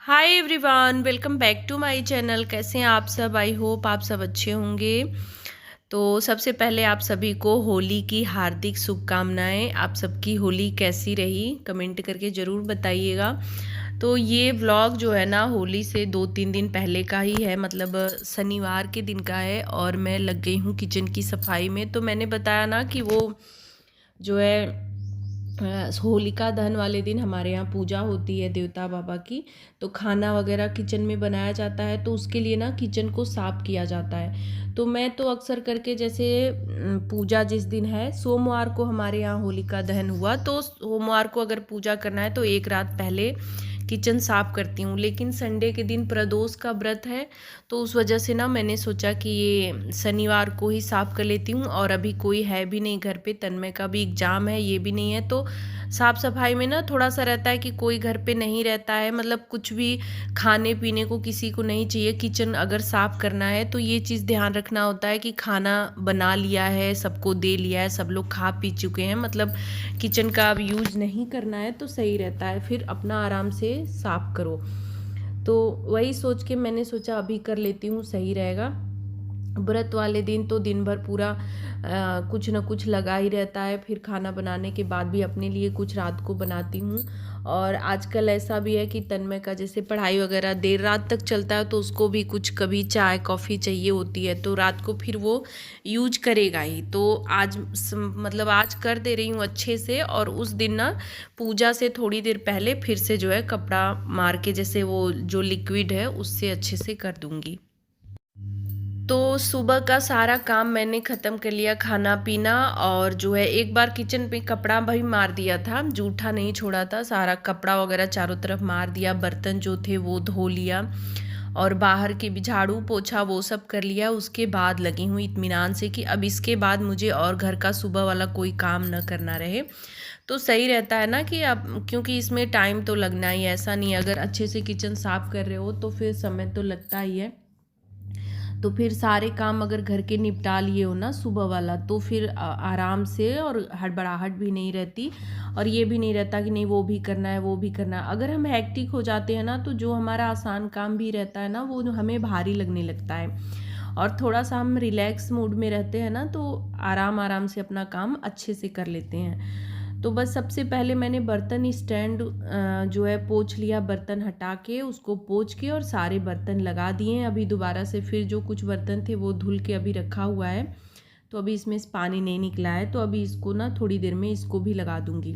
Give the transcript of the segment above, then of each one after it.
Hi everyone, welcome back to my channel. कैसे हैं आप सब? आई होप आप सब अच्छे होंगे। तो सबसे पहले आप सभी को होली की हार्दिक शुभकामनाएं। आप सबकी होली कैसी रही कमेंट करके ज़रूर बताइएगा। तो ये व्लॉग जो है ना, होली से 2-3 दिन पहले का ही है, मतलब शनिवार के दिन का है। और मैं लग गई हूँ किचन की सफाई में। तो मैंने बताया ना कि वो जो है होलिका दहन वाले दिन हमारे यहाँ पूजा होती है देवता बाबा की। तो खाना वगैरह किचन में बनाया जाता है, तो उसके लिए ना किचन को साफ़ किया जाता है। तो मैं तो अक्सर करके, जैसे पूजा जिस दिन है, सोमवार को हमारे यहाँ होलिका दहन हुआ, तो सोमवार को अगर पूजा करना है तो एक रात पहले किचन साफ़ करती हूँ। लेकिन संडे के दिन प्रदोष का व्रत है, तो उस वजह से ना मैंने सोचा कि ये शनिवार को ही साफ़ कर लेती हूँ। और अभी कोई है भी नहीं घर पे, तन्मय का भी एग्ज़ाम है, ये भी नहीं है। तो साफ़ सफाई में ना थोड़ा सा रहता है कि कोई घर पे नहीं रहता है, मतलब कुछ भी खाने पीने को किसी को नहीं चाहिए। किचन अगर साफ़ करना है तो ये चीज़ ध्यान रखना होता है कि खाना बना लिया है, सबको दे लिया है, सब लोग खा पी चुके हैं, मतलब किचन का अब यूज़ नहीं करना है तो सही रहता है। फिर अपना आराम से साफ़ करो। तो वही सोच के मैंने सोचा अभी कर लेती हूँ, सही रहेगा। व्रत वाले दिन तो दिन भर पूरा कुछ ना कुछ लगा ही रहता है। फिर खाना बनाने के बाद भी अपने लिए कुछ रात को बनाती हूँ। और आजकल ऐसा भी है कि तन्मय का जैसे पढ़ाई वगैरह देर रात तक चलता है, तो उसको भी कुछ कभी चाय कॉफ़ी चाहिए होती है, तो रात को फिर वो यूज करेगा ही। तो आज मतलब आज कर दे रही हूँ अच्छे से। और उस दिन ना पूजा से थोड़ी देर पहले फिर से जो है कपड़ा मार के, जैसे वो जो लिक्विड है उससे अच्छे से कर दूँगी। तो सुबह का सारा काम मैंने ख़त्म कर लिया, खाना पीना। और जो है एक बार किचन पे कपड़ा भी मार दिया था, जूठा नहीं छोड़ा था, सारा कपड़ा वगैरह चारों तरफ मार दिया, बर्तन जो थे वो धो लिया, और बाहर के भी झाड़ू पोछा वो सब कर लिया। उसके बाद लगी हूँ इत्मीनान से कि अब इसके बाद मुझे और घर का सुबह वाला कोई काम न करना रहे। तो सही रहता है ना कि अब, क्योंकि इसमें टाइम तो लगना ही है, ऐसा नहीं है। अगर अच्छे से किचन साफ़ कर रहे हो तो फिर समय तो लगता ही है। तो फिर सारे काम अगर घर के निपटा लिए हो ना सुबह वाला, तो फिर आराम से, और हड़बड़ाहट भी नहीं रहती। और ये भी नहीं रहता कि नहीं वो भी करना है वो भी करना है। अगर हम हेक्टिक हो जाते हैं ना, तो जो हमारा आसान काम भी रहता है ना, वो हमें भारी लगने लगता है। और थोड़ा सा हम रिलैक्स मूड में रहते हैं ना, तो आराम आराम से अपना काम अच्छे से कर लेते हैं। तो बस सबसे पहले मैंने बर्तन स्टैंड जो है पोंछ लिया, बर्तन हटा के उसको पोंछ के, और सारे बर्तन लगा दिए हैं। अभी दोबारा से फिर जो कुछ बर्तन थे वो धुल के अभी रखा हुआ है, तो अभी इसमें से पानी नहीं निकला है, तो अभी इसको ना थोड़ी देर में इसको भी लगा दूंगी।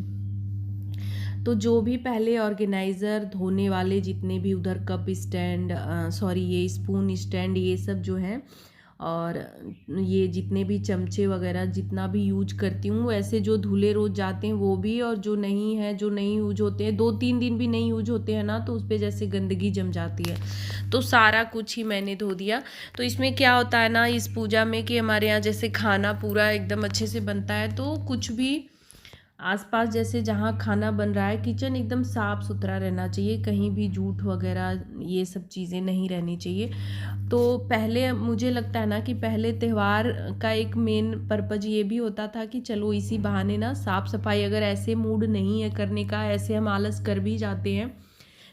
तो जो भी पहले ऑर्गेनाइज़र धोने वाले जितने भी उधर कप स्टैंड, सॉरी ये स्पून स्टैंड, ये सब जो हैं, और ये जितने भी चमचे वगैरह जितना भी यूज करती हूँ, वैसे जो धुले रोज जाते हैं वो भी, और जो नहीं है, जो नहीं यूज होते हैं, 2-3 दिन भी नहीं यूज होते हैं ना, तो उस पर जैसे गंदगी जम जाती है, तो सारा कुछ ही मैंने धो दिया। तो इसमें क्या होता है ना, इस पूजा में कि हमारे यहाँ जैसे खाना पूरा एकदम अच्छे से बनता है, तो कुछ भी आसपास जैसे जहाँ खाना बन रहा है, किचन एकदम साफ़ सुथरा रहना चाहिए, कहीं भी जूठ वगैरह ये सब चीज़ें नहीं रहनी चाहिए। तो पहले मुझे लगता है ना कि पहले त्यौहार का एक मेन पर्पज़ ये भी होता था कि चलो इसी बहाने ना साफ़ सफाई, अगर ऐसे मूड नहीं है करने का, ऐसे हम आलस कर भी जाते हैं,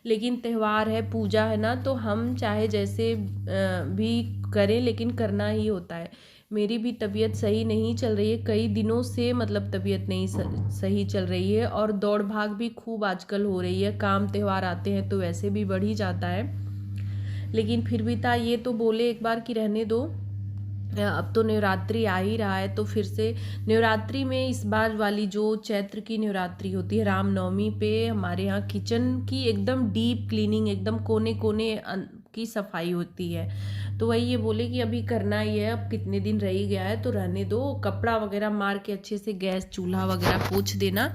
लेकिन त्यौहार है, पूजा है ना, तो हम चाहे जैसे भी करें, लेकिन करना ही होता है। मेरी भी तबीयत सही नहीं चल रही है कई दिनों से, मतलब तबीयत नहीं सही चल रही है, और दौड़ भाग भी खूब आजकल हो रही है। काम त्यौहार आते हैं तो वैसे भी बढ़ ही जाता है, लेकिन फिर भी था ये तो बोले एक बार कि रहने दो। अब तो नवरात्रि आ ही रहा है, तो फिर से नवरात्रि में इस बार वाली जो चैत्र की नवरात्रि होती है, रामनवमी पे हमारे यहाँ किचन की एकदम डीप क्लीनिंग, एकदम कोने कोने की सफाई होती है। तो वही ये बोले कि अभी करना ही है, अब कितने दिन रह ही गया है, तो रहने दो, कपड़ा वगैरह मार के अच्छे से गैस चूल्हा वगैरह पोंछ देना,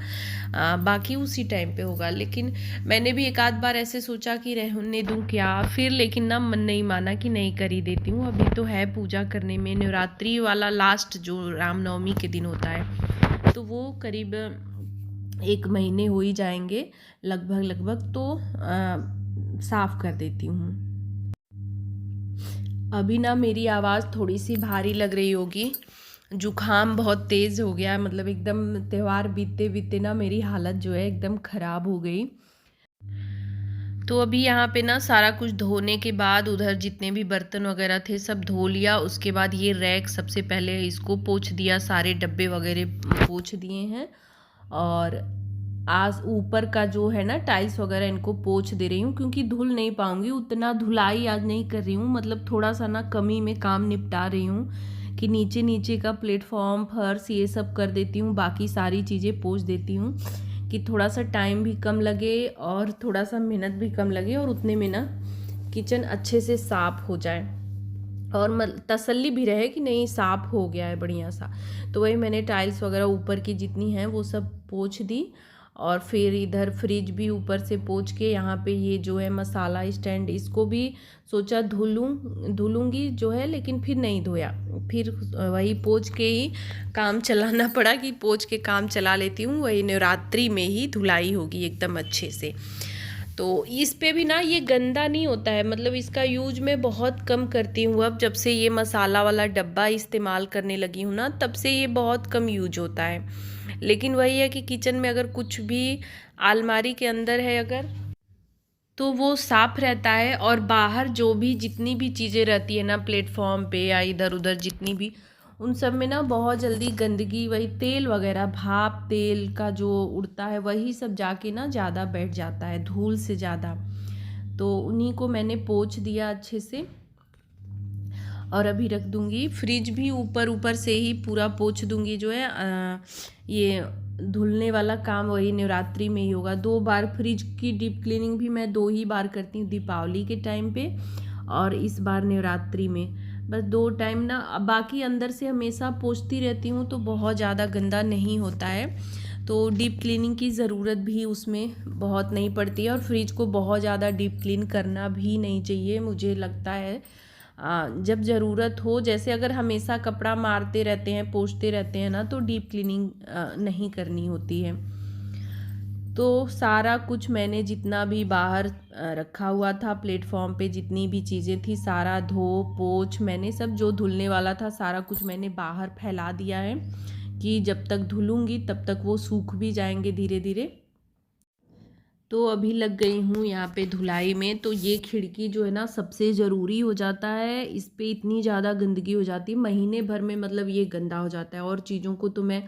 बाकी उसी टाइम पे होगा। लेकिन मैंने भी एक आध बार ऐसे सोचा कि रहने दूं क्या, फिर लेकिन ना मन नहीं माना कि नहीं कर ही देती हूँ। अभी तो है पूजा करने में, नवरात्रि वाला लास्ट जो रामनवमी के दिन होता है, तो वो करीब 1 महीने हो ही जाएंगे लगभग लगभग, तो साफ कर देती हूँ। अभी ना मेरी आवाज़ थोड़ी सी भारी लग रही होगी, जुकाम बहुत तेज़ हो गया है, मतलब एकदम त्यौहार बीतते बीतते ना मेरी हालत जो है एकदम ख़राब हो गई। तो अभी यहाँ पे ना सारा कुछ धोने के बाद उधर जितने भी बर्तन वगैरह थे सब धो लिया। उसके बाद ये रैक सबसे पहले इसको पोंछ दिया, सारे डब्बे वगैरह पोंछ दिए हैं। और आज ऊपर का जो है ना टाइल्स वगैरह इनको पोंछ दे रही हूँ, क्योंकि धुल नहीं पाऊँगी, उतना धुलाई आज नहीं कर रही हूँ। मतलब थोड़ा सा ना कमी में काम निपटा रही हूँ कि नीचे नीचे का प्लेटफॉर्म, फर्श ये सब कर देती हूँ, बाकी सारी चीज़ें पोंछ देती हूँ कि थोड़ा सा टाइम भी कम लगे और थोड़ा सा मेहनत भी कम लगे, और उतने में ना किचन अच्छे से साफ़ हो जाए और तसल्ली भी रहे कि नहीं साफ़ हो गया है बढ़िया सा। तो वही मैंने टाइल्स वगैरह ऊपर की जितनी हैं वो सब पोंछ दी। और फिर इधर फ्रिज भी ऊपर से पोंछ के, यहाँ पे ये जो है मसाला स्टैंड, इसको भी सोचा धुलूँगी जो है, लेकिन फिर नहीं धोया। फिर वही पोंछ के ही काम चलाना पड़ा कि पोंछ के काम चला लेती हूँ, वही नवरात्रि में ही धुलाई होगी एकदम अच्छे से। तो इस पे भी ना ये गंदा नहीं होता है, मतलब इसका यूज मैं बहुत कम करती हूँ। अब जब से ये मसाला वाला डब्बा इस्तेमाल करने लगी हूँ ना, तब से ये बहुत कम यूज होता है। लेकिन वही है कि किचन में अगर कुछ भी अलमारी के अंदर है अगर, तो वो साफ़ रहता है। और बाहर जो भी जितनी भी चीज़ें रहती है ना प्लेटफॉर्म पे या इधर उधर जितनी भी, उन सब में ना बहुत जल्दी गंदगी, वही तेल वगैरह, भाप तेल का जो उड़ता है वही सब जाके ना ज़्यादा बैठ जाता है धूल से ज़्यादा। तो उन्हीं को मैंने पोंछ दिया अच्छे से और अभी रख दूँगी। फ्रिज भी ऊपर ऊपर से ही पूरा पोंछ दूँगी। जो है ये धुलने वाला काम वही नवरात्रि में ही होगा। 2 बार फ्रिज की डीप क्लीनिंग भी मैं 2 ही बार करती हूँ, दीपावली के टाइम पे और इस बार नवरात्रि में, बस 2 टाइम ना। बाकी अंदर से हमेशा पोंछती रहती हूँ तो बहुत ज़्यादा गंदा नहीं होता है, तो डीप क्लीनिंग की ज़रूरत भी उसमें बहुत नहीं पड़ती है। और फ्रिज को बहुत ज़्यादा डीप क्लीन करना भी नहीं चाहिए, मुझे लगता है जब ज़रूरत हो। जैसे अगर हमेशा कपड़ा मारते रहते हैं, पोंछते रहते हैं ना, तो डीप क्लीनिंग नहीं करनी होती है। तो सारा कुछ मैंने जितना भी बाहर रखा हुआ था प्लेटफॉर्म पे, जितनी भी चीज़ें थी सारा धो पोंछ मैंने, सब जो धुलने वाला था सारा कुछ मैंने बाहर फैला दिया है कि जब तक धुलूँगी तब तक वो सूख भी जाएंगे धीरे धीरे। तो अभी लग गई हूँ यहाँ पे धुलाई में। तो ये खिड़की जो है ना सबसे ज़रूरी हो जाता है, इस पे इतनी ज़्यादा गंदगी हो जाती है महीने भर में, मतलब ये गंदा हो जाता है। और चीज़ों को तो मैं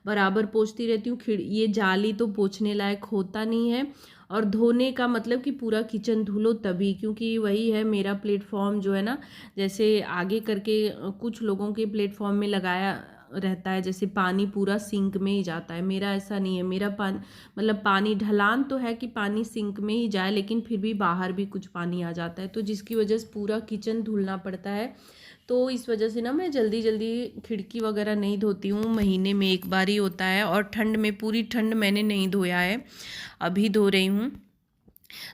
बराबर पोंछती रहती हूँ। ये जाली तो पोंछने लायक होता नहीं है, और धोने का मतलब कि पूरा किचन धुलो तभी, क्योंकि वही है मेरा प्लेटफॉर्म जो है ना, जैसे आगे करके कुछ लोगों के प्लेटफॉर्म में लगाया रहता है, जैसे पानी पूरा सिंक में ही जाता है। मेरा ऐसा नहीं है, मेरा पानी मतलब पानी ढलान तो है कि पानी सिंक में ही जाए, लेकिन फिर भी बाहर भी कुछ पानी आ जाता है, तो जिसकी वजह से पूरा किचन धुलना पड़ता है। तो इस वजह से ना मैं जल्दी जल्दी खिड़की वगैरह नहीं धोती हूँ, महीने में एक बार ही होता है। और ठंड में पूरी ठंड मैंने नहीं धोया है, अभी धो रही हूँ,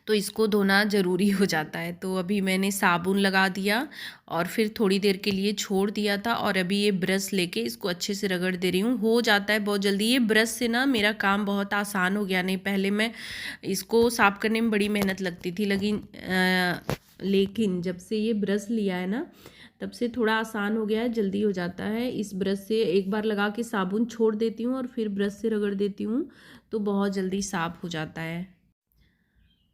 तो इसको धोना ज़रूरी हो जाता है। तो अभी मैंने साबुन लगा दिया और फिर थोड़ी देर के लिए छोड़ दिया था, और अभी ये ब्रश लेके इसको अच्छे से रगड़ दे रही हूँ। हो जाता है बहुत जल्दी, ये ब्रश से ना मेरा काम बहुत आसान हो गया। नहीं पहले मैं इसको साफ़ करने में बड़ी मेहनत लगती थी, लेकिन जब से ये ब्रश लिया है ना, तब से थोड़ा आसान हो गया है, जल्दी हो जाता है। इस ब्रश से एक बार लगा के साबुन छोड़ देती हूँ और फिर ब्रश से रगड़ देती हूँ, तो बहुत जल्दी साफ़ हो जाता है।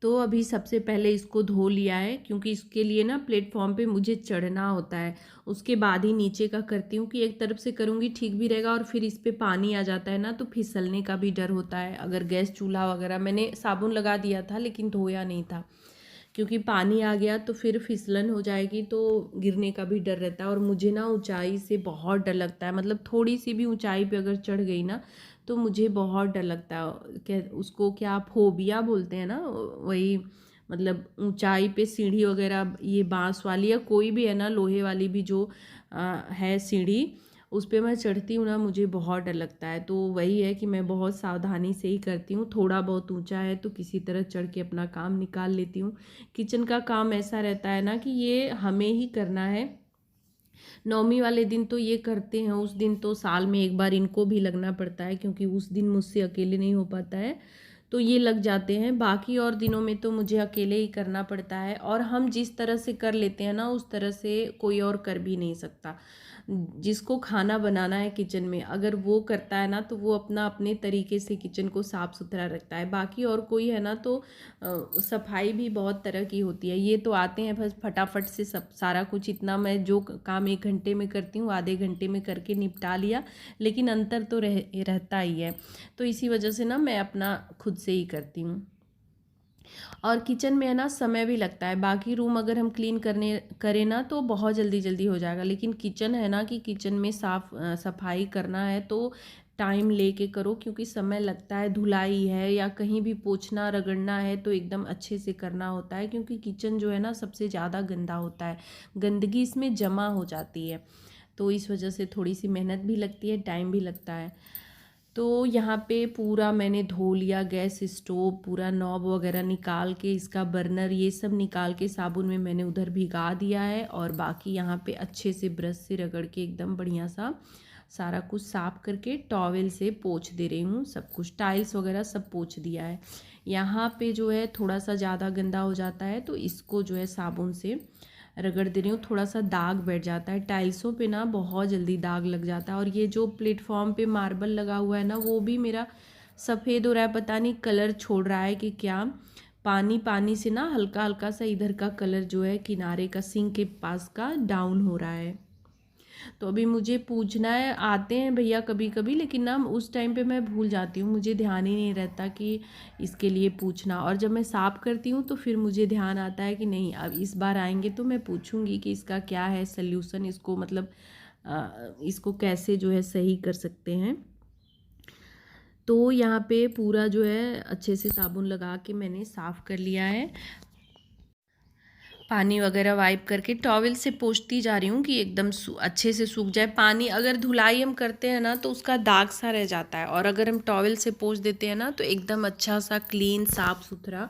तो अभी सबसे पहले इसको धो लिया है, क्योंकि इसके लिए ना प्लेटफॉर्म पे मुझे चढ़ना होता है, उसके बाद ही नीचे का करती हूँ कि एक तरफ से करूँगी ठीक भी रहेगा। और फिर इस पे पानी आ जाता है ना, तो फिसलने का भी डर होता है। अगर गैस चूल्हा वगैरह, मैंने साबुन लगा दिया था लेकिन धोया नहीं था, क्योंकि पानी आ गया तो फिर फिसलन हो जाएगी, तो गिरने का भी डर रहता है। और मुझे ना ऊंचाई से बहुत डर लगता है, मतलब थोड़ी सी भी ऊंचाई पे अगर चढ़ गई ना तो मुझे बहुत डर लगता है। क्या उसको, क्या फोबिया बोलते हैं ना, वही मतलब ऊंचाई पे सीढ़ी वगैरह, ये बांस वाली या कोई भी है ना, लोहे वाली भी जो है सीढ़ी, उस पर मैं चढ़ती हूँ ना, मुझे बहुत डर लगता है। तो वही है कि मैं बहुत सावधानी से ही करती हूँ। थोड़ा बहुत ऊंचा है तो किसी तरह चढ़ के अपना काम निकाल लेती हूँ। किचन का काम ऐसा रहता है ना कि ये हमें ही करना है। नवमी वाले दिन तो ये करते हैं, उस दिन तो साल में एक बार इनको भी लगना पड़ता है, क्योंकि उस दिन मुझसे अकेले नहीं हो पाता है, तो ये लग जाते हैं। बाकी और दिनों में तो मुझे अकेले ही करना पड़ता है, और हम जिस तरह से कर लेते हैं ना, उस तरह से कोई और कर भी नहीं सकता। जिसको खाना बनाना है किचन में, अगर वो करता है ना तो वो अपना अपने तरीके से किचन को साफ़ सुथरा रखता है। बाकी और कोई है ना तो सफाई भी बहुत तरह की होती है। ये तो आते हैं बस फटाफट से सब सारा कुछ, इतना मैं जो काम 1 घंटे में करती हूँ आधे घंटे में करके निपटा लिया, लेकिन अंतर तो रहता ही है। तो इसी वजह से ना मैं अपना खुद से ही करती हूँ। और किचन में है ना समय भी लगता है। बाकी रूम अगर हम क्लीन करने करें ना तो बहुत जल्दी जल्दी हो जाएगा, लेकिन किचन है ना कि किचन में सफाई करना है तो टाइम लेके करो, क्योंकि समय लगता है। धुलाई है या कहीं भी पोंछना रगड़ना है तो एकदम अच्छे से करना होता है, क्योंकि किचन जो है ना सबसे ज़्यादा गंदा होता है, गंदगी इसमें जमा हो जाती है। तो इस वजह से थोड़ी सी मेहनत भी लगती है, टाइम भी लगता है। तो यहाँ पे पूरा मैंने धो लिया, गैस स्टोव पूरा नॉब वगैरह निकाल के, इसका बर्नर ये सब निकाल के साबुन में मैंने उधर भिगा दिया है। और बाकी यहाँ पे अच्छे से ब्रश से रगड़ के एकदम बढ़िया सा सारा कुछ साफ़ करके टॉवेल से पोंछ दे रही हूँ। सब कुछ टाइल्स वगैरह सब पोंछ दिया है। यहाँ पे जो है थोड़ा सा ज़्यादा गंदा हो जाता है तो इसको जो है साबुन से रगड़ दे रही हूँ। थोड़ा सा दाग बैठ जाता है टाइल्सों पे ना, बहुत जल्दी दाग लग जाता है। और ये जो प्लेटफॉर्म पे मार्बल लगा हुआ है ना वो भी मेरा सफ़ेद हो रहा है, पता नहीं कलर छोड़ रहा है कि क्या। पानी पानी से ना हल्का हल्का सा इधर का कलर जो है किनारे का सिंक के पास का डाउन हो रहा है। तो अभी मुझे पूछना है, आते हैं भैया कभी कभी, लेकिन ना उस टाइम पे मैं भूल जाती हूँ, मुझे ध्यान ही नहीं रहता कि इसके लिए पूछना। और जब मैं साफ़ करती हूँ तो फिर मुझे ध्यान आता है कि नहीं अब इस बार आएंगे तो मैं पूछूंगी कि इसका क्या है सल्यूशन, इसको मतलब इसको कैसे जो है सही कर सकते हैं। तो यहाँ पे पूरा जो है अच्छे से साबुन लगा के मैंने साफ़ कर लिया है। पानी वगैरह वाइप करके टॉवल से पोंछती जा रही हूँ कि एकदम अच्छे से सूख जाए पानी। अगर धुलाई हम करते हैं ना तो उसका दाग सा रह जाता है, और अगर हम टॉवल से पोंछ देते हैं ना तो एकदम अच्छा सा क्लीन साफ़ सुथरा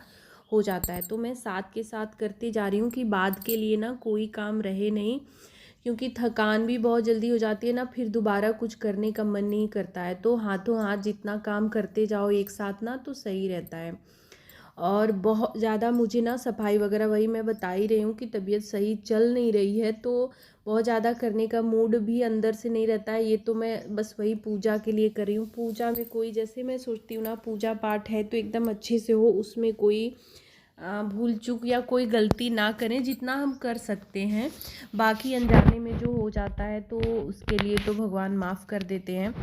हो जाता है। तो मैं साथ के साथ करती जा रही हूँ कि बाद के लिए ना कोई काम रहे नहीं, क्योंकि थकान भी बहुत जल्दी हो जाती है ना, फिर दोबारा कुछ करने का मन नहीं करता है। तो हाथों हाथ जितना काम करते जाओ एक साथ ना तो सही रहता है। और बहुत ज़्यादा मुझे ना सफाई वगैरह, वही मैं बता ही रही हूँ कि तबीयत सही चल नहीं रही है तो बहुत ज़्यादा करने का मूड भी अंदर से नहीं रहता है। ये तो मैं बस वही पूजा के लिए कर रही हूँ। पूजा में कोई, जैसे मैं सोचती हूँ ना पूजा पाठ है तो एकदम अच्छे से हो, उसमें कोई भूल चूक या कोई गलती ना करें, जितना हम कर सकते हैं। बाकी अनजाने में जो हो जाता है तो उसके लिए तो भगवान माफ़ कर देते हैं,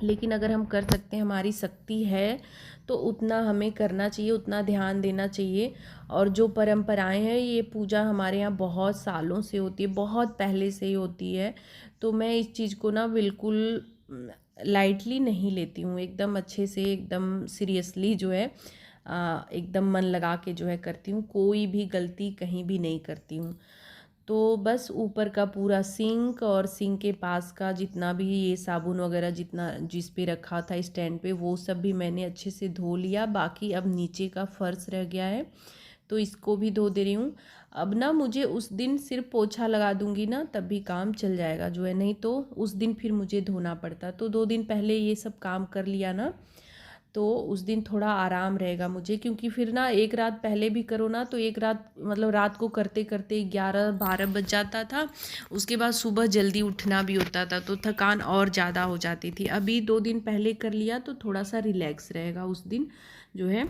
लेकिन अगर हम कर सकते हैं, हमारी शक्ति है तो उतना हमें करना चाहिए, उतना ध्यान देना चाहिए। और जो परंपराएं हैं, ये पूजा हमारे यहाँ बहुत सालों से होती है, बहुत पहले से ही होती है। तो मैं इस चीज़ को ना बिल्कुल लाइटली नहीं लेती हूँ, एकदम अच्छे से एकदम सीरियसली जो है एकदम मन लगा के जो है करती हूँ। कोई भी गलती कहीं भी नहीं करती हूँ। तो बस ऊपर का पूरा सिंक और सिंक के पास का जितना भी ये साबुन वगैरह जितना जिस पे रखा था स्टैंड पे, वो सब भी मैंने अच्छे से धो लिया। बाकी अब नीचे का फर्श रह गया है तो इसको भी धो दे रही हूँ। अब ना मुझे उस दिन सिर्फ पोछा लगा दूंगी ना तब भी काम चल जाएगा जो है, नहीं तो उस दिन फिर मुझे धोना पड़ता। तो 2 दिन पहले ये सब काम कर लिया ना तो उस दिन थोड़ा आराम रहेगा मुझे, क्योंकि फिर ना एक रात पहले भी करो ना तो एक रात मतलब रात को करते करते 11-12 बज जाता था। उसके बाद सुबह जल्दी उठना भी होता था तो थकान और ज़्यादा हो जाती थी। अभी 2 दिन पहले कर लिया तो थोड़ा सा रिलैक्स रहेगा उस दिन जो है।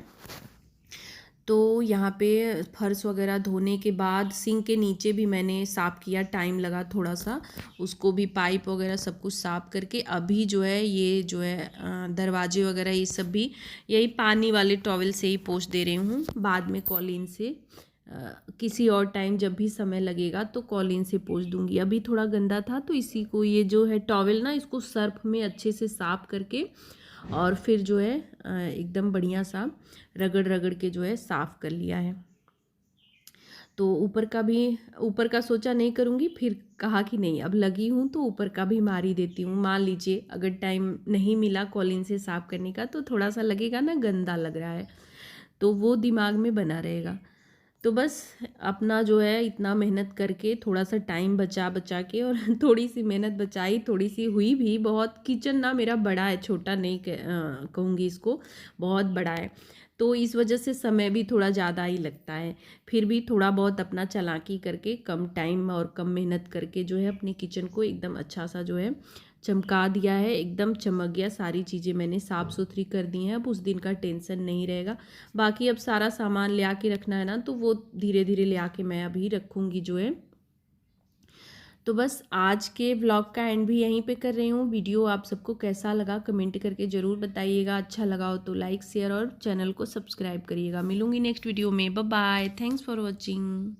तो यहाँ पे फर्श वगैरह धोने के बाद सिंक के नीचे भी मैंने साफ़ किया, टाइम लगा थोड़ा सा, उसको भी पाइप वगैरह सब कुछ साफ़ करके अभी जो है ये जो है दरवाजे वगैरह ये सब भी यही पानी वाले टॉवल से ही पोंछ दे रही हूँ। बाद में कॉलीन से किसी और टाइम जब भी समय लगेगा तो कॉलीन से पोंछ दूँगी। अभी थोड़ा गंदा था तो इसी को ये जो है टॉवल ना इसको सर्फ में अच्छे से साफ़ करके और फिर जो है एकदम बढ़िया सा रगड़ रगड़ के जो है साफ़ कर लिया है। तो ऊपर का सोचा नहीं करूँगी, फिर कहा कि नहीं अब लगी हूँ तो ऊपर का भी मार ही देती हूँ। मान लीजिए अगर टाइम नहीं मिला कॉलिन से साफ़ करने का तो थोड़ा सा लगेगा ना गंदा लग रहा है, तो वो दिमाग में बना रहेगा। तो बस अपना जो है इतना मेहनत करके थोड़ा सा टाइम बचा बचा के और थोड़ी सी मेहनत बचाई, थोड़ी सी हुई भी। बहुत किचन ना मेरा बड़ा है, छोटा नहीं कहूँगी इसको, बहुत बड़ा है। तो इस वजह से समय भी थोड़ा ज़्यादा ही लगता है। फिर भी थोड़ा बहुत अपना चालाकी करके कम टाइम और कम मेहनत करके जो है अपने किचन को एकदम अच्छा सा जो है चमका दिया है, एकदम चमक गया। सारी चीज़ें मैंने साफ़ सुथरी कर दी हैं, अब उस दिन का टेंशन नहीं रहेगा। बाकी अब सारा सामान ले आके रखना है ना, तो वो धीरे धीरे ले आके मैं अभी रखूँगी जो है। तो बस आज के व्लॉग का एंड भी यहीं पे कर रही हूँ। वीडियो आप सबको कैसा लगा कमेंट करके ज़रूर बताइएगा। अच्छा लगा हो तो लाइक शेयर और चैनल को सब्सक्राइब करिएगा। मिलूँगी नेक्स्ट वीडियो में। Bye bye, thanks for watching.